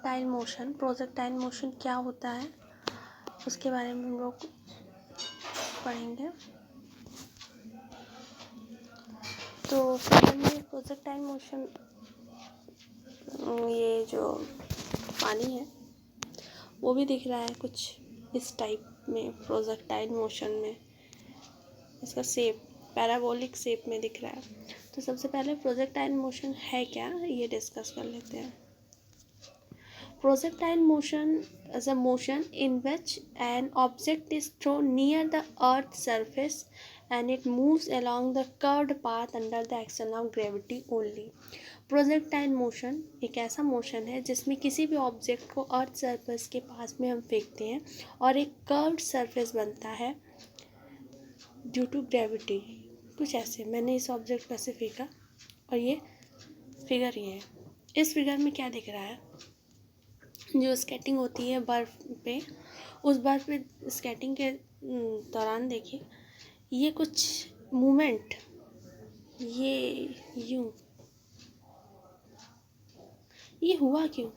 Projectile motion क्या होता है उसके बारे में हम लोग पढ़ेंगे। तो फिगर में प्रोजेक्टाइल मोशन, ये जो पानी है वो भी दिख रहा है कुछ इस टाइप में, प्रोजेक्टाइल मोशन में इसका शेप पैराबोलिक शेप में दिख रहा है। तो सबसे पहले प्रोजेक्टाइल मोशन है क्या, ये डिस्कस कर लेते हैं। Projectile motion is a motion in which an object is thrown near the earth's surface and it moves along the curved path under the action of gravity only. Projectile motion एक ऐसा motion है जिसमें किसी भी object को earth surface के पास में हम फेंकते हैं और एक कर्व्ड सरफेस बनता है ड्यू टू ग्रेविटी। कुछ ऐसे मैंने इस ऑब्जेक्ट पर से फेंका और ये फिगर ये है। इस फिगर में क्या दिख रहा है, जो स्केटिंग होती है बर्फ़ पे, उस बर्फ़ पे स्केटिंग के दौरान देखिए ये कुछ मूवमेंट, ये यूँ, ये हुआ क्यों,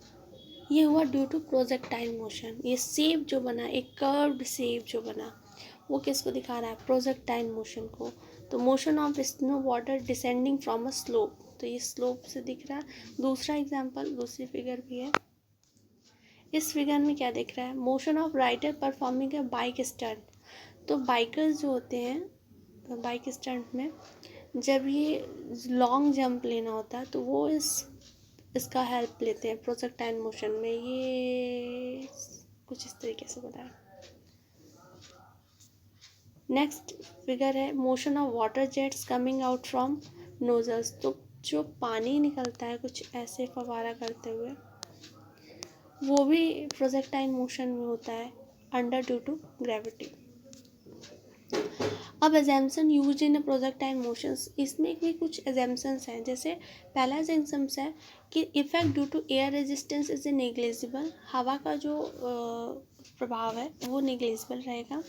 ये हुआ ड्यू टू प्रोजेक्टाइल मोशन। ये शेप जो बना, एक कर्व्ड शेप जो बना, वो किसको दिखा रहा है, प्रोजेक्टाइल मोशन को। तो motion of snow water descending from a slope, तो ये स्लोप से दिख रहा है। दूसरा एग्जांपल, दूसरी फिगर भी है। इस फिगर में क्या दिख रहा है, motion of rider performing a bike stunt. तो बाइकर्स जो होते हैं बाइक स्टंट में जब ये लॉन्ग जंप लेना होता है तो वो इसका हेल्प लेते हैं प्रोजेक्टाइल मोशन में। ये कुछ इस तरीके से बताया। नेक्स्ट फिगर है motion of water jets coming out from nozzles. तो जो पानी निकलता है कुछ ऐसे फवारा करते हुए, वो भी प्रोजेक्टाइल मोशन में होता है अंडर ड्यू टू ग्रेविटी। अब assumption use in projectile motions, इसमें भी कुछ एजम्पशंस हैं। जैसे पहला एजम्पशन है कि effect due to air resistance is negligible, हवा का जो प्रभाव है वो नेग्लिजिबल रहेगा।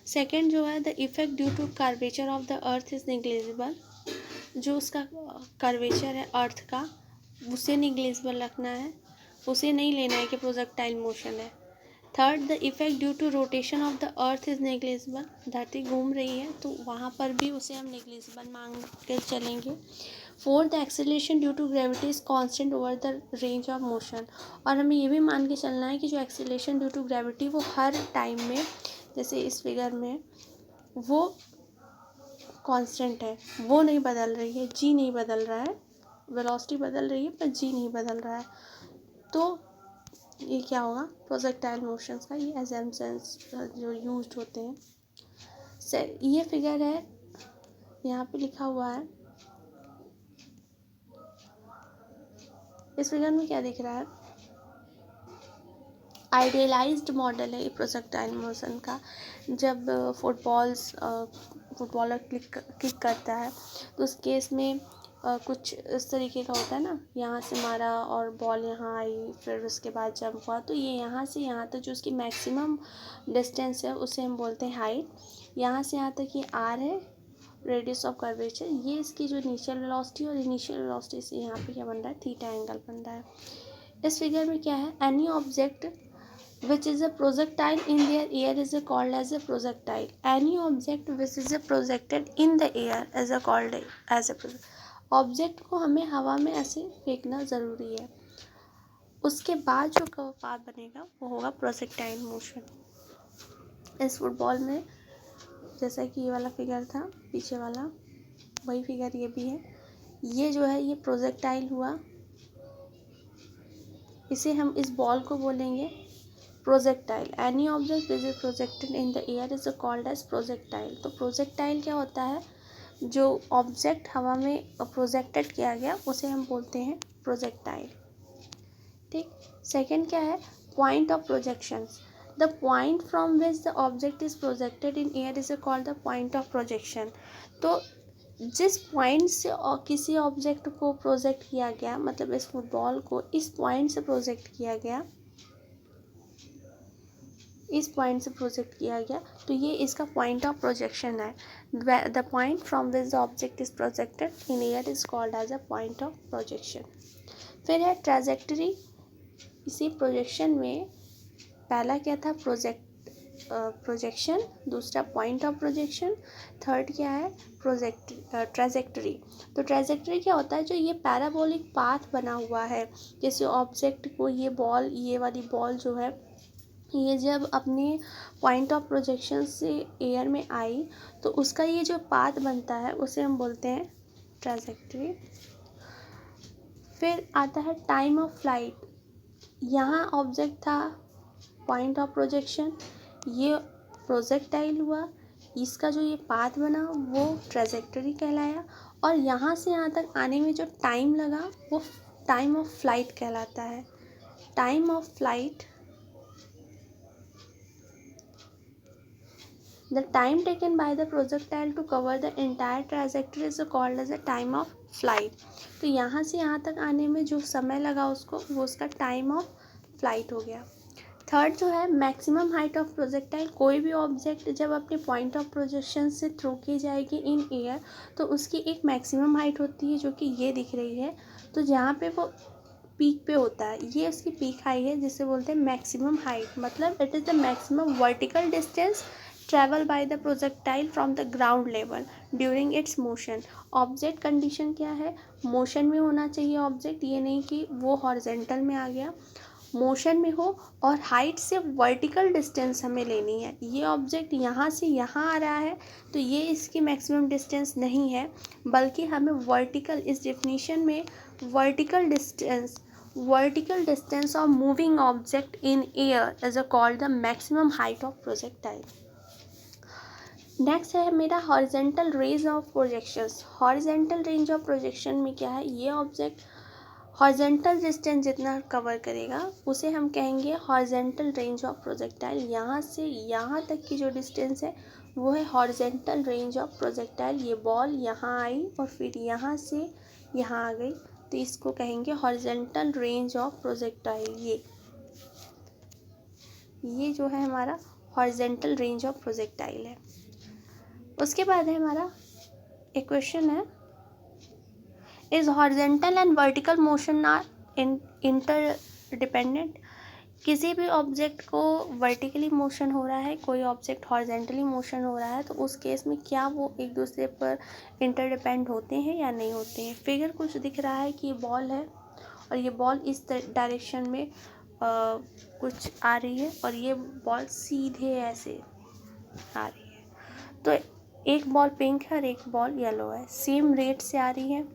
सेकेंड जो है the effect due to curvature of the earth is negligible, जो उसका कर्वेचर है अर्थ का उसे नेग्लिजिबल रखना है, उसे नहीं लेना है कि प्रोजेक्टाइल मोशन है। Third the effect due to rotation of the earth is negligible, धरती घूम रही है तो वहाँ पर भी उसे हम नेग्लिजिबल मान के चलेंगे। Fourth the acceleration due to gravity is constant over the range of motion, और हमें ये भी मान के चलना है कि जो एक्सेलरेशन ड्यू टू ग्रेविटी वो हर टाइम में, जैसे इस फिगर में, वो कांस्टेंट है, वो नहीं बदल रही है, जी नहीं बदल रहा है, वेलोसिटी बदल रही है पर जी नहीं बदल रहा है। तो ये क्या होगा, प्रोजेक्टाइल मोशंस का ये एजम्पशंस जो यूज्ड होते हैं। ये फिगर है, यहाँ पे लिखा हुआ है, इस फिगर में क्या दिख रहा है, आइडियलाइज्ड मॉडल है ये प्रोजेक्टाइल मोशन का। जब फुटबॉलर किक करता है तो उस केस में कुछ इस तरीके का होता है ना, यहाँ से मारा और बॉल यहाँ आई, फिर उसके बाद जंप हुआ, तो ये यहाँ से यहाँ तक जो उसकी मैक्सिमम डिस्टेंस है उसे हम बोलते हैं हाइट। यहाँ से यहाँ तक ये आर है, रेडियस ऑफ कर्वेचर, ये इसकी जो इनिशियल वेलोसिटी, और इनिशियल वेलोसिटी से यहाँ पे क्या बन रहा है, थीटा एंगल बन रहा है। इस फिगर में क्या है, any object which is a projectile in their air is called as a projectile. Any object which is projected in the air is called as a projectile. Object को हमें हवा में ऐसे फेंकना ज़रूरी है, उसके बाद जो कर्व पाथ बनेगा वो होगा प्रोजेक्टाइल मोशन। इस फुटबॉल में जैसा कि ये वाला फिगर था पीछे वाला, वही फिगर ये भी है। ये जो है ये प्रोजेक्टाइल हुआ, इसे हम इस बॉल को बोलेंगे projectile. Any object which is projected in the air is called as projectile. तो प्रोजेक्टाइल क्या होता है, जो ऑब्जेक्ट हवा में प्रोजेक्टेड किया गया उसे हम बोलते हैं प्रोजेक्टाइल। ठीक, सेकेंड क्या है, point of projections. The point from which the object is projected in air is called the point of projection. तो जिस पॉइंट से किसी ऑब्जेक्ट को प्रोजेक्ट किया गया, मतलब इस फुटबॉल को इस पॉइंट से प्रोजेक्ट किया गया, इस पॉइंट से प्रोजेक्ट किया गया, तो ये इसका पॉइंट ऑफ प्रोजेक्शन है। The point from which the object is projected in air is called as a point of projection. फिर है ट्रैजेक्टरी इसी प्रोजेक्शन में पहला क्या था, प्रोजेक्शन, दूसरा पॉइंट ऑफ प्रोजेक्शन, थर्ड क्या है, ट्रेजेक्टरी। तो ट्रेजेक्टरी क्या होता है, जो ये पैराबोलिक पाथ बना हुआ है, जैसे ऑब्जेक्ट को ये बॉल, ये वाली बॉल जो है, ये जब अपने पॉइंट ऑफ प्रोजेक्शन से एयर में आई तो उसका ये जो पाथ बनता है उसे हम बोलते हैं ट्रेजेक्टरी। फिर आता है टाइम ऑफ फ्लाइट। यहाँ ऑब्जेक्ट था, पॉइंट ऑफ प्रोजेक्शन, ये प्रोजेक्टाइल हुआ, इसका जो ये पाथ बना वो ट्रेजेक्टरी कहलाया, और यहाँ से यहाँ तक आने में जो टाइम लगा वो टाइम ऑफ फ्लाइट कहलाता है। Time of flight, the time taken by the projectile to cover the entire trajectory is called as the time of flight। तो यहाँ से यहाँ तक आने में जो समय लगा उसको, वो उसका टाइम ऑफ फ्लाइट हो गया। थर्ड जो है मैक्सिमम हाइट ऑफ प्रोजेक्टाइल। कोई भी ऑब्जेक्ट जब अपने पॉइंट ऑफ प्रोजेक्शन से थ्रो की जाएगी इन एयर तो उसकी एक मैक्सिमम हाइट होती है जो कि ये दिख रही है। तो जहाँ पे वो पीक पे होता है, ये उसकी पीक हाई है जिसे बोलते हैं मैक्सिमम हाइट। मतलब it is the maximum vertical distance travel by the projectile from the ground level during its motion. Object condition क्या है, मोशन में होना चाहिए ऑब्जेक्ट, ये नहीं कि वो हॉरिजेंटल में आ गया, मोशन में हो, और हाइट से वर्टिकल डिस्टेंस हमें लेनी है। ये ऑब्जेक्ट यहाँ से यहाँ आ रहा है तो ये इसकी मैक्सिमम डिस्टेंस नहीं है, बल्कि हमें वर्टिकल, इस डेफिनेशन में vertical distance of moving object in air is called the maximum height of projectile. Next है मेरा horizontal range of projections. Horizontal range of projection में क्या है, ये ऑब्जेक्ट हॉरिजेंटल डिस्टेंस जितना कवर करेगा उसे हम कहेंगे हॉरिजेंटल रेंज ऑफ प्रोजेक्टाइल। यहाँ से यहाँ तक की जो डिस्टेंस है वो है हॉरिजेंटल रेंज ऑफ प्रोजेक्टाइल। ये बॉल यहाँ आई और फिर यहाँ से यहाँ आ गई तो इसको कहेंगे हॉरिजेंटल रेंज ऑफ प्रोजेक्टाइल। ये जो है हमारा हॉरिजेंटल रेंज ऑफ प्रोजेक्टाइल है। उसके बाद है हमारा एक क्वेश्चन है, is horizontal and vertical motion are interdependent. किसी भी ऑब्जेक्ट को वर्टिकली मोशन हो रहा है, कोई ऑब्जेक्ट हॉरिजेंटली मोशन हो रहा है, तो उस केस में क्या वो एक दूसरे पर इंटरडिपेंड होते हैं या नहीं होते हैं। फिगर कुछ दिख रहा है कि ये बॉल है और ये बॉल इस डायरेक्शन में कुछ आ रही है और ये बॉल सीधे ऐसे आ रही है। तो एक बॉल पिंक है और एक बॉल येलो है, सेम रेट से आ रही है।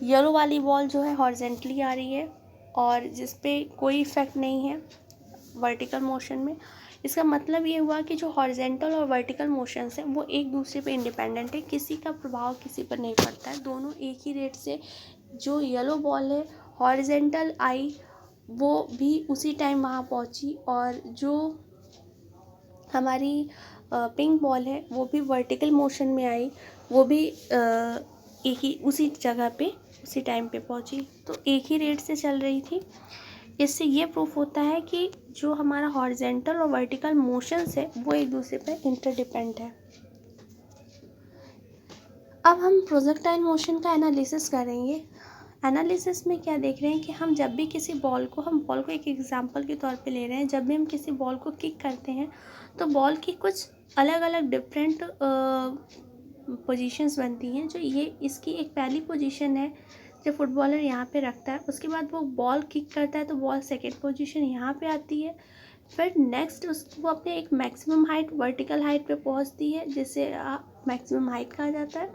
येलो वाली बॉल जो है हॉरिजेंटली आ रही है और जिस पे कोई इफ़ेक्ट नहीं है वर्टिकल मोशन में। इसका मतलब ये हुआ कि जो हॉरिजेंटल और वर्टिकल मोशंस हैं वो एक दूसरे पे इंडिपेंडेंट है, किसी का प्रभाव किसी पर नहीं पड़ता है, दोनों एक ही रेट से। जो येलो बॉल है हॉरिजेंटल आई वो भी उसी टाइम वहाँ पहुँची, और जो हमारी पिंक बॉल है वो भी वर्टिकल मोशन में आई, वो भी एक ही उसी जगह पे उसी टाइम पे पहुंची, तो एक ही रेट से चल रही थी। इससे ये प्रूफ होता है कि जो हमारा हॉरिजेंटल और वर्टिकल मोशंस है वो एक दूसरे पे इंटरडिपेंड है। अब हम प्रोजेक्टाइल मोशन का एनालिसिस करेंगे। एनालिसिस में क्या देख रहे हैं कि हम जब भी किसी बॉल को, हम बॉल को एक एग्जांपल के तौर पे ले रहे हैं, जब भी हम किसी बॉल को किक करते हैं तो बॉल की कुछ अलग अलग डिफरेंट पोजीशंस बनती हैं। जो ये इसकी एक पहली पोजीशन है जो फुटबॉलर यहाँ पे रखता है, उसके बाद वो बॉल किक करता है तो बॉल सेकेंड पोजीशन यहाँ पे आती है। फिर नेक्स्ट वो अपने एक मैक्सिमम हाइट वर्टिकल हाइट पे पहुँचती है जिसे मैक्सिमम हाइट कहा जाता है।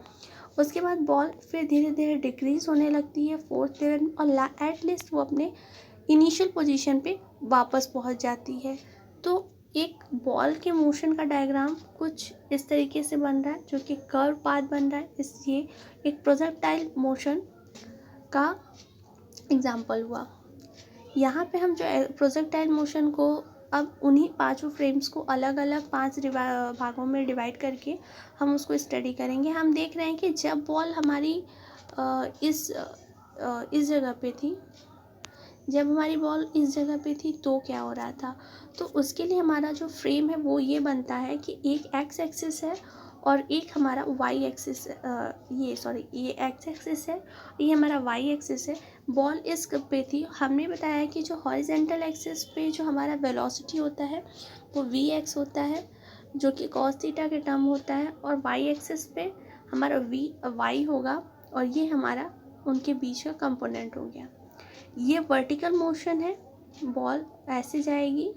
उसके बाद बॉल फिर धीरे धीरे डिक्रीज होने लगती है फोर्थ लेवल में, और एट लिस्ट वो अपने इनिशियल पोजीशन पे वापस पहुँच जाती है। तो एक बॉल के मोशन का डायग्राम कुछ इस तरीके से बन रहा है जो कि कर्व पाथ बन रहा है, इसलिए एक प्रोजेक्टाइल मोशन का एग्जाम्पल हुआ। यहाँ पे हम जो प्रोजेक्टाइल मोशन को अब उन्हीं पांचों फ्रेम्स को अलग अलग 5 भागों में डिवाइड करके हम उसको स्टडी करेंगे। हम देख रहे हैं कि जब बॉल हमारी इस जगह पे थी, जब हमारी बॉल इस जगह पे थी तो क्या हो रहा था। तो उसके लिए हमारा जो फ्रेम है वो ये बनता है कि एक एक्स एक्सिस है और एक हमारा वाई एक्सिस, ये एक्स एक्सिस है, ये हमारा वाई एक्सिस है। बॉल इस पे थी। हमने बताया कि जो हॉरिजेंटल एक्सिस पे जो हमारा वेलोसिटी होता है वो वी एक्स होता है, जो कि कॉस थीटा के टर्म होता है, और वाई एक्सिस पे हमारा वाई होगा, और ये हमारा उनके बीच का कंपोनेंट हो गया। ये वर्टिकल मोशन है, बॉल ऐसे जाएगी,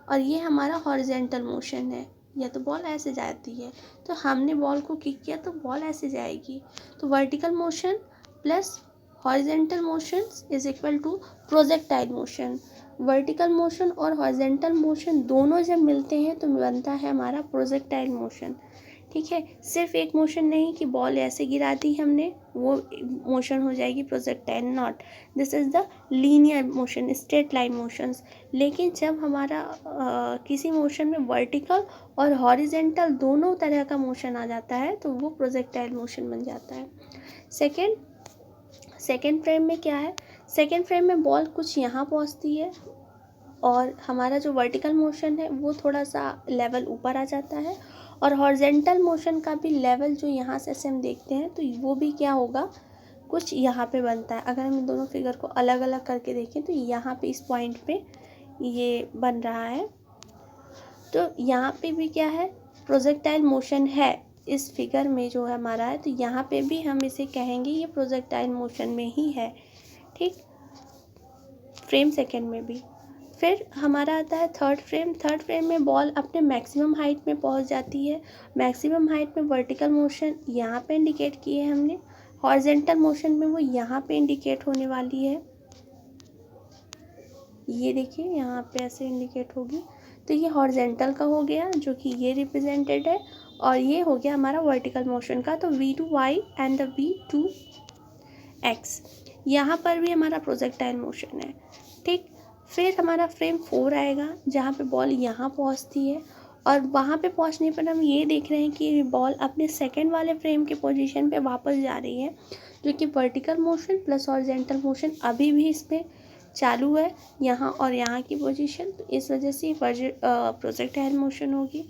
और ये हमारा हॉरिजेंटल मोशन है, या तो बॉल ऐसे जाती है, तो हमने बॉल को किक किया तो बॉल ऐसे जाएगी। तो vertical motion plus horizontal motion is equal to projectile motion. Vertical motion और हॉरिजेंटल मोशन दोनों जब मिलते हैं तो बनता है हमारा प्रोजेक्टाइल मोशन। ठीक है, सिर्फ एक मोशन नहीं कि बॉल ऐसे गिरा दी हमने, वो मोशन हो जाएगी projectile, not, this is the linear motion, straight line motions. लेकिन जब हमारा किसी मोशन में वर्टिकल और हॉरिजेंटल दोनों तरह का मोशन आ जाता है तो वो प्रोजेक्टाइल मोशन बन जाता है। सेकेंड फ्रेम में क्या है, सेकेंड फ्रेम में बॉल कुछ यहाँ पहुँचती है, और हमारा जो वर्टिकल मोशन है वो थोड़ा सा लेवल ऊपर आ जाता है, और हॉरिजेंटल मोशन का भी लेवल जो यहाँ से हम देखते हैं तो वो भी क्या होगा, कुछ यहाँ पे बनता है। अगर हम दोनों फिगर को अलग अलग करके देखें तो यहाँ पे इस पॉइंट पे ये बन रहा है, तो यहाँ पे भी क्या है, प्रोजेक्टाइल मोशन है इस फिगर में जो हमारा है, तो यहाँ पे भी हम इसे कहेंगे ये प्रोजेक्टाइल मोशन में ही है। ठीक, फ्रेम सेकेंड में भी। फिर हमारा आता है थर्ड फ्रेम में बॉल अपने मैक्सिमम हाइट में पहुंच जाती है। मैक्सिमम हाइट में वर्टिकल मोशन यहाँ पे इंडिकेट किए हमने, हॉरिजेंटल मोशन में वो यहाँ पे इंडिकेट होने वाली है, ये देखिए यहाँ पे ऐसे इंडिकेट होगी, तो ये हॉरिजेंटल का हो गया जो कि ये रिप्रेजेंटेड है, और ये हो गया हमारा वर्टिकल मोशन का। तो v2y एंड द v2x, यहाँ पर भी हमारा प्रोजेक्टाइल मोशन है। ठीक, फिर हमारा फ्रेम 4 आएगा जहाँ पे बॉल यहाँ पहुँचती है, और वहाँ पे पहुँचने पर हम ये देख रहे हैं कि बॉल अपने सेकंड वाले फ्रेम के पोजीशन पे वापस जा रही है, जो कि vertical motion plus horizontal motion अभी भी इसमें चालू है, यहाँ और यहाँ की पोजीशन, तो इस वजह से प्रोजेक्टाइल मोशन होगी।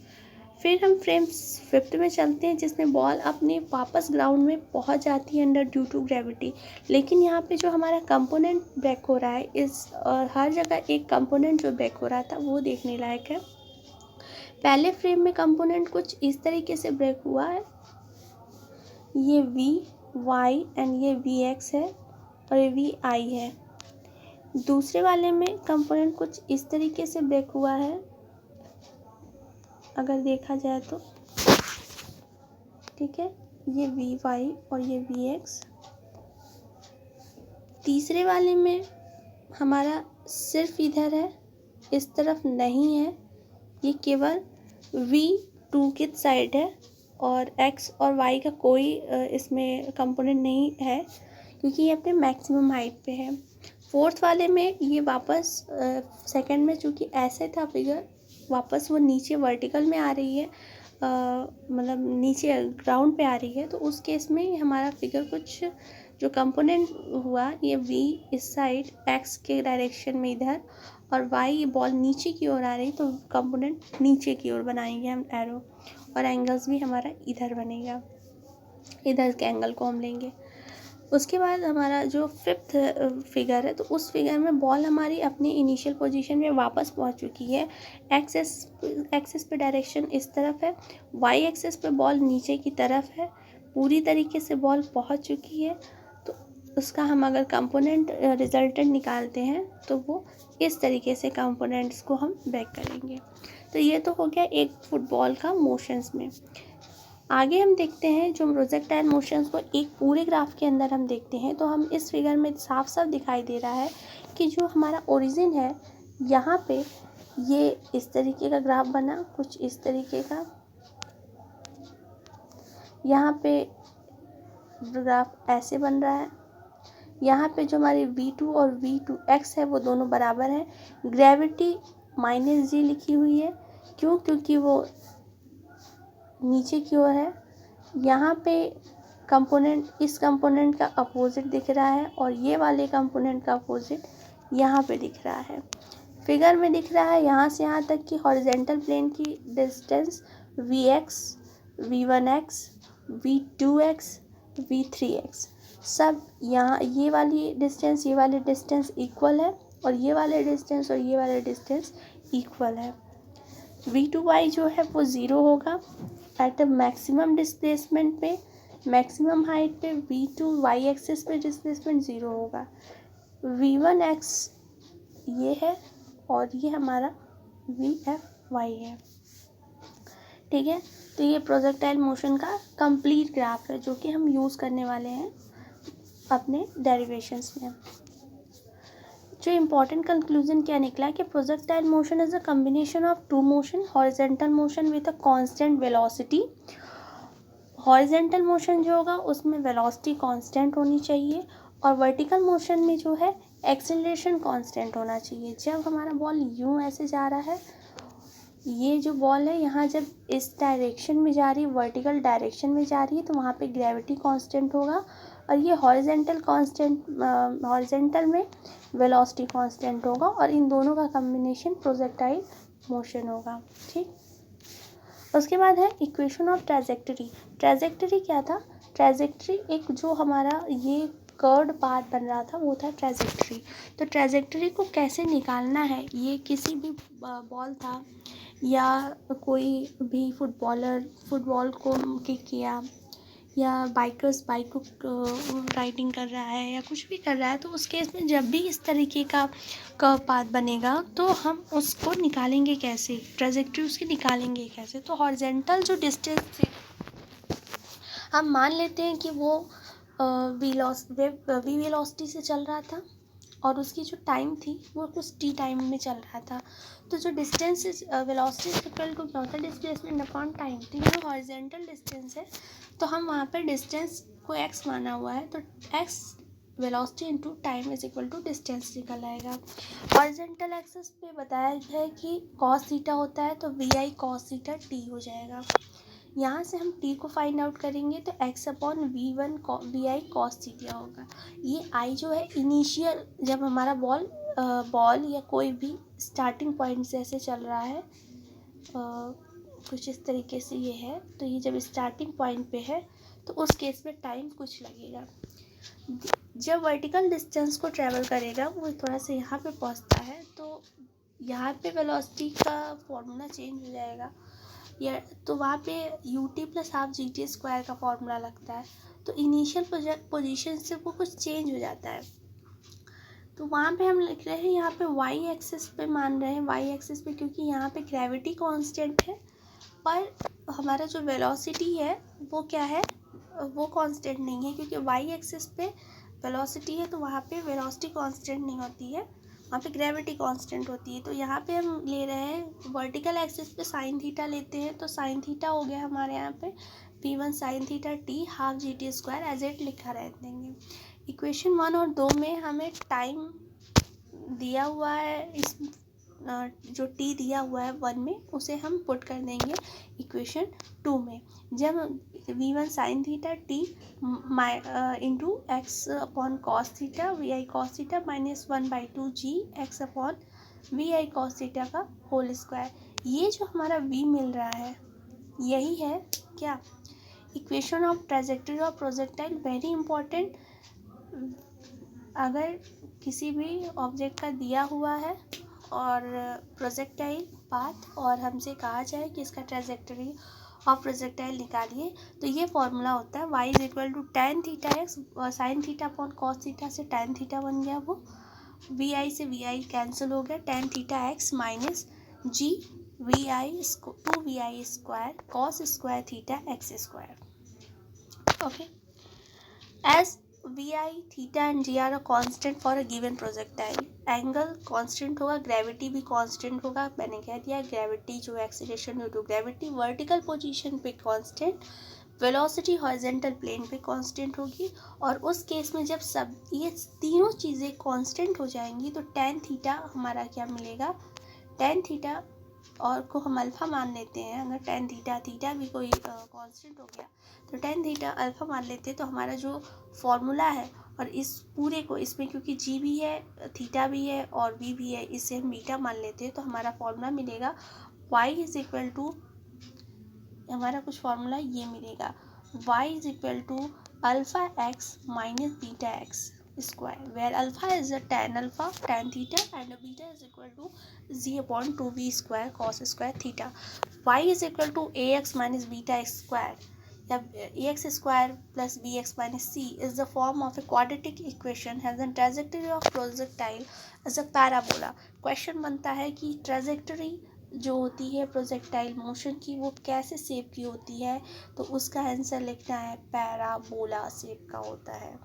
फिर हम फ्रेम 5 में चलते हैं जिसमें बॉल अपने वापस ग्राउंड में पहुंच जाती है अंडर ड्यू टू ग्रेविटी। लेकिन यहाँ पे जो हमारा कंपोनेंट ब्रेक हो रहा है, इस हर जगह एक कंपोनेंट जो ब्रेक हो रहा था वो देखने लायक है। पहले फ्रेम में कंपोनेंट कुछ इस तरीके से ब्रेक हुआ है, ये vy एंड ये vx है, और ये vi है। दूसरे वाले में कंपोनेंट कुछ इस तरीके से ब्रेक हुआ है, अगर देखा जाए तो, ठीक है, ये vy और ये vx। तीसरे वाले में हमारा सिर्फ इधर है, इस तरफ नहीं है, ये केवल v2 की साइड है, और x और y का कोई इसमें कंपोनेंट नहीं है क्योंकि ये अपने मैक्सिमम हाइट पे है। फोर्थ वाले में ये वापस सेकंड में चूँकि ऐसे था फिगर, वापस वो नीचे वर्टिकल में आ रही है, मतलब नीचे ग्राउंड पे आ रही है, तो उस केस में हमारा फिगर कुछ जो कंपोनेंट हुआ, ये v इस साइड x के डायरेक्शन में इधर, और y बॉल नीचे की ओर आ रही, तो कंपोनेंट नीचे की ओर बनाएंगे हम एरो, और एंगल्स भी हमारा इधर बनेगा, इधर के एंगल को हम लेंगे। उसके बाद हमारा जो 5th फिगर है, तो उस फिगर में बॉल हमारी अपनी इनिशियल पोजीशन में वापस पहुंच चुकी है। एक्सिस पे डायरेक्शन इस तरफ है, वाई एक्सिस पे बॉल नीचे की तरफ है, पूरी तरीके से बॉल पहुंच चुकी है। तो उसका हम अगर कंपोनेंट रिजल्टेंट निकालते हैं तो वो इस तरीके से कंपोनेंट्स को हम ब्रेक करेंगे। तो ये तो हो गया एक फुटबॉल का मोशंस में। आगे हम देखते हैं जो प्रोजेक्टाइल मोशंस को एक पूरे ग्राफ के अंदर हम देखते हैं, तो हम इस फिगर में साफ साफ दिखाई दे रहा है कि जो हमारा ओरिजिन है, यहाँ पे ये इस तरीके का ग्राफ बना, कुछ इस तरीके का, यहाँ पे ग्राफ ऐसे बन रहा है, यहाँ पे जो हमारी v2 और v2x है वो दोनों बराबर हैं। ग्रेविटी -g लिखी हुई है, क्यों, क्योंकि वो नीचे की ओर है। यहाँ पे कंपोनेंट, इस कंपोनेंट का अपोजिट दिख रहा है, और ये वाले कंपोनेंट का अपोजिट यहाँ पे दिख रहा है। फिगर में दिख रहा है यहाँ से यहाँ तक कि हॉरिजेंटल प्लेन की distance vx v1x, v2x, v3x, सब यहाँ ये वाली डिस्टेंस इक्वल है और ये वाले डिस्टेंस और ये वाले डिस्टेंस इक्वल है। v2y जो है वो 0 होगा एट मैक्सिमम डिस्प्लेसमेंट पे, मैक्सिमम हाइट पे v2y एक्सिस पे डिस्प्लेसमेंट 0 होगा। v1x ये है और ये हमारा vfy है, ठीक है। तो ये प्रोजेक्टाइल मोशन का कंप्लीट ग्राफ है जो कि हम यूज़ करने वाले हैं अपने डेरिवेशंस में। जो इम्पॉर्टेंट कंक्लूजन क्या निकला कि projectile motion is a combination of two motion, horizontal motion with a constant velocity. Horizontal motion जो होगा उसमें वेलोसिटी कांस्टेंट होनी चाहिए और वर्टिकल मोशन में जो है एक्सेलरेशन कांस्टेंट होना चाहिए। जब हमारा बॉल यूं ऐसे जा रहा है, ये जो बॉल है यहाँ जब इस डायरेक्शन में जा रही है, वर्टिकल डायरेक्शन में जा रही है, तो वहाँ पे ग्रेविटी कांस्टेंट होगा और ये हॉरिजेंटल में वेलोसिटी कांस्टेंट होगा और इन दोनों का कॉम्बिनेशन प्रोजेक्टाइल मोशन होगा, ठीक। उसके बाद है इक्वेशन ऑफ ट्रैजेक्टरी। ट्रैजेक्टरी क्या था? ट्रैजेक्टरी एक जो हमारा ये कर्व्ड पाथ बन रहा था वो था ट्रैजेक्टरी। तो ट्रैजेक्टरी को कैसे निकालना है, ये किसी भी बॉल था या कोई भी फुटबॉल को किक किया या बाइकर्स बाइक को राइडिंग कर रहा है या कुछ भी कर रहा है, तो उस केस में जब भी इस तरीके का कर्व पाथ बनेगा तो हम उसको निकालेंगे कैसे, ट्रैजेक्टरी उसकी निकालेंगे कैसे। तो हॉरिजेंटल जो डिस्टेंस थे हम मान लेते हैं कि वो वी वेलोसिटी से चल रहा था और उसकी जो टाइम थी वो कुछ टी टाइम में चल रहा था। तो जो डिस्टेंस वेलोसिटी इक्वल टू क्या होता है, डिस्प्लेसमेंट अपॉन टाइम। तो ये हॉरिजेंटल डिस्टेंस है तो हम वहाँ पर डिस्टेंस को x माना हुआ है, तो x velocity into time is equal to distance निकल आएगा। हॉरिजेंटल एक्सिस पे बताया है कि cos थीटा होता है तो vi cos थीटा t हो जाएगा। यहाँ से हम t को फाइंड आउट करेंगे तो x upon vi cos theta होगा। ये i जो है इनिशियल, जब हमारा बॉल या कोई भी स्टार्टिंग पॉइंट से ऐसे चल रहा है, कुछ इस तरीके से ये है, तो ये जब स्टार्टिंग पॉइंट पे है तो उस केस में टाइम कुछ लगेगा। जब वर्टिकल डिस्टेंस को ट्रैवल करेगा वो थोड़ा सा यहाँ पे पहुँचता है तो यहाँ पे वेलोसिटी का फॉर्मूला चेंज हो जाएगा, या तो वहाँ पे ut plus half GT square का फॉर्मूला लगता है। तो इनिशियल पोजीशन से वो कुछ चेंज हो जाता है। तो वहाँ पे हम लिख रहे हैं यहाँ पे y एक्सिस पे मान रहे हैं, y एक्सिस पे, क्योंकि यहाँ पे ग्रेविटी कांस्टेंट है पर हमारा जो वेलोसिटी है वो क्या है, वो कांस्टेंट नहीं है, क्योंकि y एक्सिस पे वेलोसिटी है तो वहाँ पे वेलोसिटी कांस्टेंट नहीं होती है, वहाँ पे ग्रेविटी कांस्टेंट होती है। तो यहाँ पे हम ले रहे हैं वर्टिकल एक्सिस पे साइन थीटा लेते हैं, तो साइन थीटा हो गया हमारे यहाँ पे p1 sine theta t half GT square as it लिखा रह देंगे। इक्वेशन 1 और 2 में हमें टाइम दिया हुआ है, इस जो t दिया हुआ है 1 में उसे हम पुट कर देंगे इक्वेशन 2 में। जब v1 sign theta t into x upon cos theta vi cos theta -1/2 g x upon vi cos theta का होल स्क्वायर, ये जो हमारा v मिल रहा है यही है क्या, equation of trajectory of projectile. Very important, अगर किसी भी ऑब्जेक्ट का दिया हुआ है और प्रोजेक्टाइल पाथ और हमसे कहा जाए कि इसका ट्रैजेक्टरी ऑफ प्रोजेक्टाइल निकालिए, तो ये फॉर्मूला होता है y is equal to tan theta x, sine theta upon cos theta से tan थीटा बन गया, वो vi से vi कैंसिल हो गया, tan theta x minus g vi 2vi square cos square theta x square. Okay, as vi theta and g are a constant for a given projectile, angle constant होगा, gravity भी constant होगा, मैंने कह दिया gravity जो acceleration due to gravity, vertical position पे constant, velocity horizontal plane पे constant होगी। और उस केस में जब सब ये तीनों चीज़ें कांस्टेंट हो जाएंगी तो tan थीटा हमारा क्या मिलेगा, tan थीटा और को हम अल्फ़ा मान लेते हैं, अगर tan थीटा भी कोई कांस्टेंट हो गया तो tan थीटा अल्फ़ा मान लेते हैं, तो हमारा जो फॉर्मूला है और इस पूरे को इसमें क्योंकि g भी है थीटा भी है और v भी है, इससे हम बीटा मान लेते हैं, तो हमारा फॉर्मूला मिलेगा y इज इक्वल टू हमारा कुछ फॉर्मूला ये मिलेगा, y is equal to alpha x minus beta x square, where alpha is a tan theta and beta is equal to z/2b square cos square theta. y is equal to ax minus beta x square या ax square plus bx minus c is the form of a quadratic equation has the trajectory of projectile as a parabola. Question बनता है कि trajectory जो होती है projectile motion की वो कैसे शेप की होती है, तो उसका आंसर लिखना है पैराबोला शेप का होता है।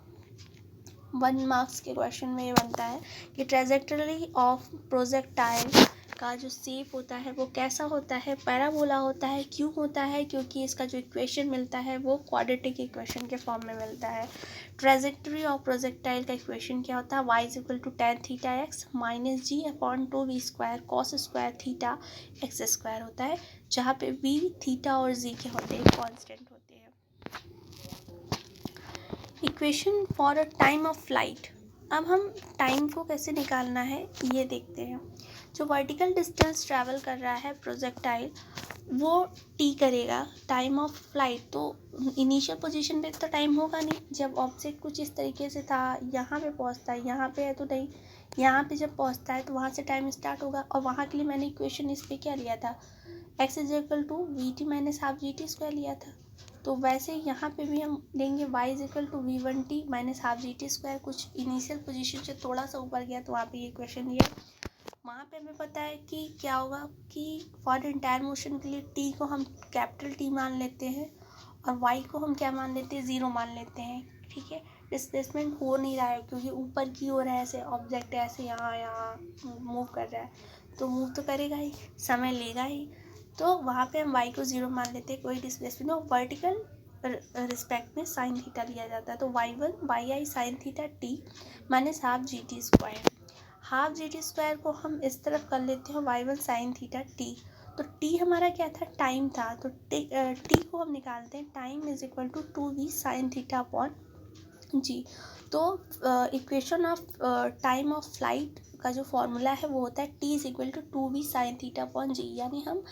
1 मार्क्स के क्वेश्चन में ये बनता है कि ट्रेजेक्टरी ऑफ प्रोजेक्टाइल का जो शेप होता है वो कैसा होता है, पैराबोला होता है। क्यों होता है? क्योंकि इसका जो इक्वेशन मिलता है वो क्वाड्रेटिक इक्वेशन के फॉर्म में मिलता है। ट्रेजेक्टरी ऑफ प्रोजेक्टाइल का इक्वेशन क्या होता है, y is equal to tan theta x minus g/2v square cos square theta x square होता है, जहाँ पे v थीटा और z के होते हैं कॉन्स्टेंट होते हैं। Equation for a time of flight. अब हम टाइम को कैसे निकालना है ये देखते हैं। जो वर्टिकल डिस्टेंस ट्रैवल कर रहा है प्रोजेक्टाइल वो t करेगा टाइम ऑफ फ्लाइट, तो इनिशियल पोजीशन पे तो टाइम होगा नहीं। जब ऑब्जेक्ट कुछ इस तरीके से था, यहाँ पे पहुँचता है, यहाँ पे है तो नहीं, यहाँ पे जब पहुँचता है तो वहाँ से टाइम स्टार्ट होगा। और वहाँ के लिए मैंने इक्वेशन इस पर क्या लिया था, x is equal to vt minus half gt square लिया था। तो वैसे यहाँ पे भी हम लेंगे y is equal to v1t minus half gt square. कुछ इनिशियल पोजीशन से थोड़ा सा ऊपर गया तो वहाँ पे ये इक्वेशन लिया। वहाँ पे हमें पता है कि क्या होगा कि फॉर एंटायर मोशन के लिए t को हम कैपिटल T मान लेते हैं और y को हम क्या मान लेते हैं, 0 मान लेते हैं। ठीक है, डिस्प्लेसमेंट हो नहीं रहा है क्योंकि ऊपर की ओर है, ऐसे ऑब्जेक्ट ऐसे यहाँ मूव कर रहा है, तो मूव तो करेगा ही, समय लेगा ही। तो वहाँ पे हम y को 0 मान लेते हैं, कोई डिस्प्लेसमेंट हो। वर्टिकल रिस्पेक्ट में साइन थीटा लिया जाता है, तो y sign theta t minus half gt square. Half gt square को हम इस तरफ कर लेते हैं y1 साइन थीटा t। तो t हमारा क्या था, टाइम था, तो t को हम निकालते हैं, time is equal to 2v sine theta upon g। तो equation of time of flight का जो फॉर्मूला है वो होता है t is equal to 2v sine theta upon g। यानी हम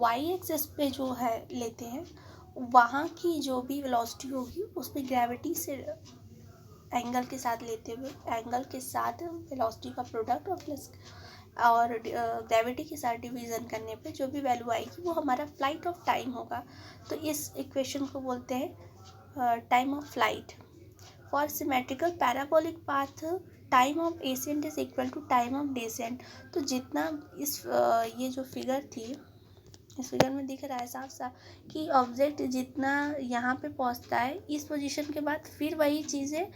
y एक्सिस पे जो है लेते हैं, वहाँ की जो भी वेलोसिटी होगी उस पर ग्रेविटी से एंगल के साथ लेते हुए, एंगल के साथ वेलोसिटी का प्रोडक्ट और प्लस और ग्रेविटी के साथ डिवीज़न करने पे जो भी वैल्यू आएगी वो हमारा फ्लाइट ऑफ टाइम होगा। तो इस इक्वेशन को बोलते हैं time of flight. For symmetrical parabolic path time of ascent is equal to time of descent. तो जितना इस ये जो फिगर थी, इस फिगर में दिख रहा है साफ साफ कि ऑब्जेक्ट जितना यहाँ पे पहुँचता है इस पोजीशन के बाद फिर वही चीज़ें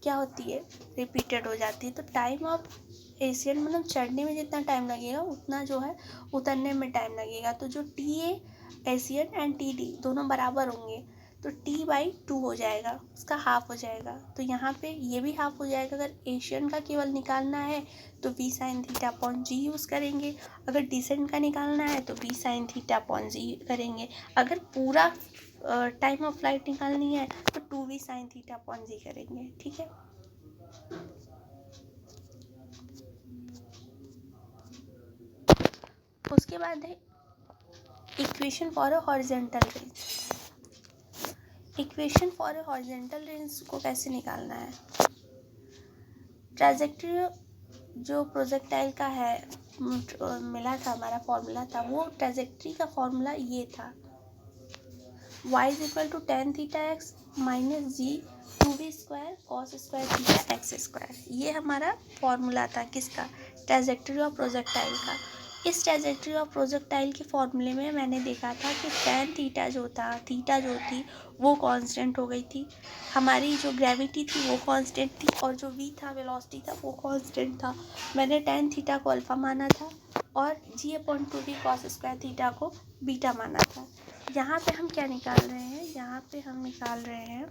क्या होती है, रिपीटेड हो जाती है। तो टाइम ऑफ एशियन मतलब चढ़ने में जितना टाइम लगेगा उतना जो है उतरने में टाइम लगेगा। तो जो T A Asian and T D दोनों बराबर होंगे तो t/2 हो जाएगा, उसका हाफ हो जाएगा। तो यहाँ पे ये भी हाफ हो जाएगा। अगर एशियन का केवल निकालना है तो v साइन थीटा अपॉन जी यूज़ करेंगे, अगर डिसेंट का निकालना है तो v साइन थीटा अपॉन जी करेंगे, अगर पूरा टाइम ऑफ फ्लाइट निकालनी है तो 2v साइन थीटा अपॉन जी करेंगे। ठीक है, उसके बाद है equation for a horizontal range. Equation for a horizontal range को कैसे निकालना है, ट्रेजेक्टरी जो प्रोजेक्टाइल का है मिला था, हमारा फॉर्मूला था, वो ट्रेजेक्टरी का फॉर्मूला ये था, y is equal to tan theta x minus g 2v square cos square theta x square. ये हमारा फॉर्मूला था किसका, ट्रेजेक्टरी ऑफ प्रोजेक्टाइल का। इस ट्रेजेक्टरी ऑफ प्रोजेक्टाइल के फॉर्मूले में मैंने देखा था कि tan थीटा जो था, थीटा जो थी वो कांस्टेंट हो गई थी, हमारी जो ग्रेविटी थी वो कांस्टेंट थी, और जो v था वेलोसिटी था वो कांस्टेंट था। मैंने tan थीटा को अल्फा माना था और g/2v cos स्क्वायर थीटा को बीटा माना था। यहाँ पे हम क्या निकाल रहे हैं, यहाँ पे हम निकाल रहे हैं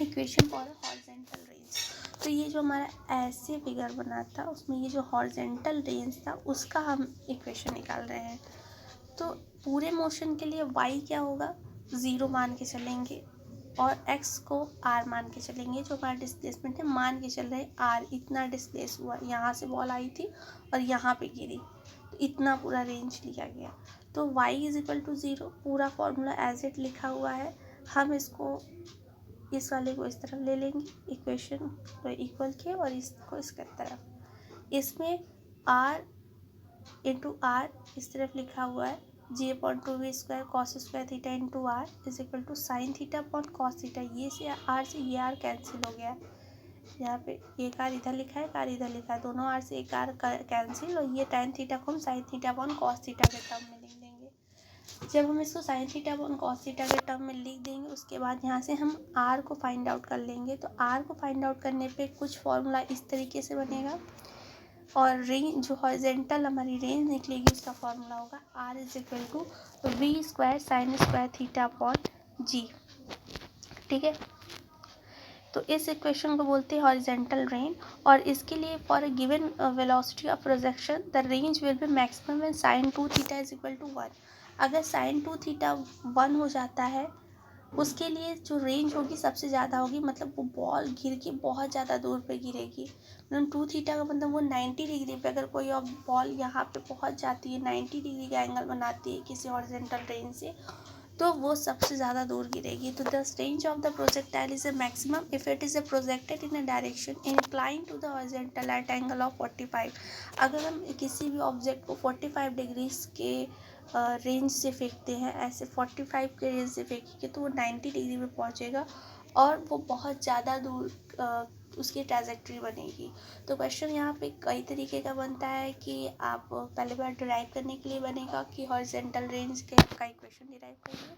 equation for a horizontal range. तो ये जो हमारा ऐसे फिगर बना था उसमें ये जो हॉरिजॉन्टल रेंज था उसका हम इक्वेशन निकाल रहे हैं। तो पूरे मोशन के लिए y क्या होगा, 0 मान के चलेंगे और x को r मान के चलेंगे। जो हमारा डिस्प्लेसमेंट है मान के चल रहे हैं r, इतना डिस्प्लेस हुआ, यहाँ से बॉल आई थी और यहाँ पे गिरी, तो इतना पूरा रेंज लिया गया। तो y इज इक्वल टू 0, पूरा फॉर्मूला एज इट लिखा हुआ है। हम इसको इस वाले को इस तरफ ले लेंगे, इक्वेशन को इक्वल के, और इसको इसके तरफ। इसमें r इंटू आर इस तरफ लिखा हुआ है, g/2v² cos square theta into R is equal to sine theta upon cos theta. ये से ये आर कैंसिल हो गया। यहाँ पे एक आर इधर लिखा है, एक आर इधर लिखा है, दोनों आर से एक आर कैंसिल, और ये tan थीटा को हम sign theta upon cos theta के टर्म में लिख देंगे। जब हम इसको sign theta upon cos theta के टर्म में लिख देंगे, उसके बाद यहाँ से हम आर को फाइंड आउट कर लेंगे। तो आर को फाइंड आउट करने पे कुछ फॉर्मूला इस तरीके से बनेगा, और रेंज जो हॉरिजेंटल हमारी रेंज निकलेगी उसका फॉर्मूला होगा R is equal to v² sine square theta upon G. ठीक है, तो इस इक्वेशन को बोलते हैं हॉरिजेंटल रेंज। और इसके लिए for a given velocity of projection the range will be maximum when sine 2 theta is equal to 1। अगर साइन 2 थीटा 1 हो जाता है, उसके लिए जो रेंज होगी सबसे ज़्यादा होगी, मतलब वो बॉल गिर के बहुत ज़्यादा दूर पे गिरेगी। मतलब 2 थीटा का मतलब वो 90 डिग्री पे, अगर कोई और बॉल यहाँ पे पहुँच जाती है, 90 डिग्री का एंगल बनाती है किसी हॉरिजेंटल रेंज से, तो वो सबसे ज़्यादा दूर गिरेगी। तो the range of the projectile is a maximum if it is a projected in a direction incline to the horizontal at angle of 45। अगर हम किसी भी ऑब्जेक्ट को 45 डिग्रीज के रेंज से फेंकते हैं, ऐसे 45 के रेंज से फेंकेंगे तो वो 90 डिग्री में पहुंचेगा, और वो बहुत ज़्यादा दूर उसकी ट्रैजेक्टरी बनेगी। तो क्वेश्चन यहाँ पे कई तरीके का बनता है कि आप पहले बार डिराइव करने के लिए बनेगा कि हॉरिजेंटल रेंज के का इक्वेशन डिराइव करिए।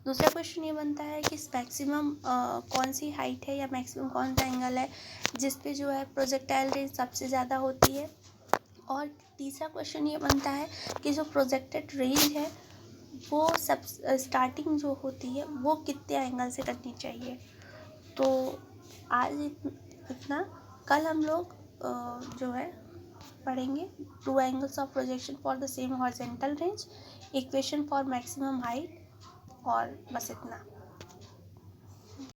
दूसरा क्वेश्चन ये बनता है कि मैक्सिमम कौन सी हाइट है या मैक्सिमम कौन सा एंगल है जिस पे जो है प्रोजेक्टाइल रेंज सबसे ज़्यादा होती है। और तीसरा क्वेश्चन ये बनता है कि जो प्रोजेक्टेड रेंज है वो सब स्टार्टिंग जो होती है वो कितने एंगल से करनी चाहिए। तो आज इतना। कल हम लोग जो है पढ़ेंगे 2 angles of projection for the same horizontal range, equation for maximum height, और बस इतना।